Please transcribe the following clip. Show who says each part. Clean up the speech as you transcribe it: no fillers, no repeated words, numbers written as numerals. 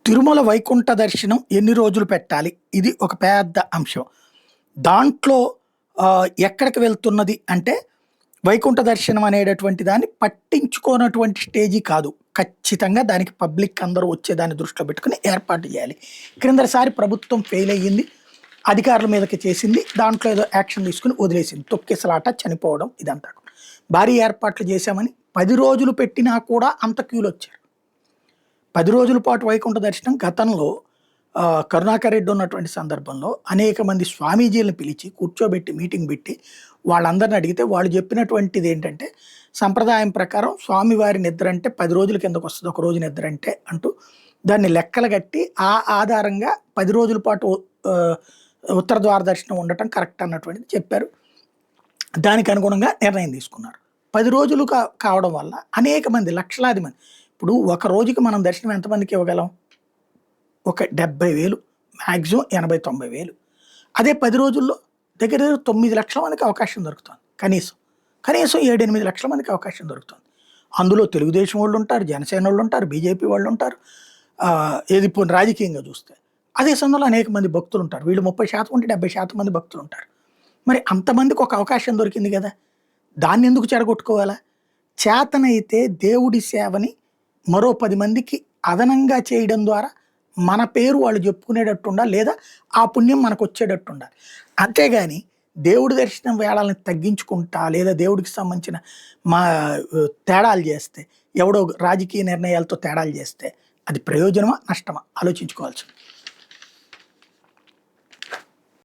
Speaker 1: తిరుమల వైకుంఠ దర్శనం ఎన్ని రోజులు పెట్టాలి? ఇది ఒక పెద్ద అంశం. దాంట్లో ఎక్కడికి వెళ్తున్నది అంటే, వైకుంఠ దర్శనం అనేటటువంటి దాన్ని పట్టించుకోనటువంటి స్టేజి కాదు. ఖచ్చితంగా దానికి పబ్లిక్ అందరూ వచ్చేదాన్ని దృష్టిలో పెట్టుకొని ఏర్పాటు చేయాలి. క్రిందటిసారి ప్రభుత్వం ఫెయిల్ అయ్యింది. అధికారుల మీదకి చేసింది. దాంట్లో ఏదో యాక్షన్ తీసుకొని వదిలేసింది. తొక్కిసలాట, చనిపోవడం ఇదంతా. భారీ ఏర్పాట్లు చేశామని 10 రోజులు పెట్టినా కూడా అంత క్యూలొచ్చారు. 10 రోజుల పాటు వైకుంఠ దర్శనం గతంలో కరుణాకర్ రెడ్డి ఉన్నటువంటి సందర్భంలో అనేక మంది స్వామీజీలను పిలిచి కూర్చోబెట్టి మీటింగ్ పెట్టి వాళ్ళందరిని అడిగితే వాళ్ళు చెప్పినటువంటిది ఏంటంటే, సంప్రదాయం ప్రకారం స్వామివారి నిద్ర అంటే 10 రోజుల కిందకు వస్తుంది, ఒక రోజు నిద్ర అంటే అంటూ దాన్ని లెక్కలు కట్టి ఆ ఆధారంగా 10 రోజుల పాటు ఉత్తర ద్వార దర్శనం ఉండటం కరెక్ట్ అన్నటువంటిది చెప్పారు. దానికి అనుగుణంగా నిర్ణయం తీసుకున్నారు. 10 రోజులు కావడం వల్ల అనేక మంది, లక్షలాది మంది, ఇప్పుడు ఒక రోజుకి మనం దర్శనం ఎంతమందికి ఇవ్వగలం? ఒక 70,000, మ్యాక్సిమం 80,000-90,000. అదే 10 రోజుల్లో దగ్గర 9 లక్షల మందికి అవకాశం దొరుకుతుంది. కనీసం 7-8 లక్షల మందికి అవకాశం దొరుకుతుంది. అందులో తెలుగుదేశం వాళ్ళు ఉంటారు, జనసేన వాళ్ళు ఉంటారు, బీజేపీ వాళ్ళు ఉంటారు, ఏది పోనీ రాజకీయంగా చూస్తే. అదే సమయంలో అనేక మంది భక్తులు ఉంటారు. వీళ్ళు 30% ఉంటే 70% మంది భక్తులు ఉంటారు. మరి అంతమందికి ఒక అవకాశం దొరికింది కదా, దాన్ని ఎందుకు చెడగొట్టుకోవాలా? చేతనైతే దేవుడి సేవని మరో 10 మందికి అదనంగా చేయడం ద్వారా మన పేరు వాళ్ళు చెప్పుకునేటట్టు ఉండాలి, లేదా ఆ పుణ్యం మనకు వచ్చేటట్టు ఉండాలి. అంతేగాని దేవుడి దర్శనం వేళాలను తగ్గించుకుంటా, లేదా దేవుడికి సంబంధించిన మా తేడాలు చేస్తే, ఎవడో రాజకీయ నిర్ణయాలతో తేడాలు చేస్తే అది ప్రయోజనమా, నష్టమా ఆలోచించుకోవాల్సింది.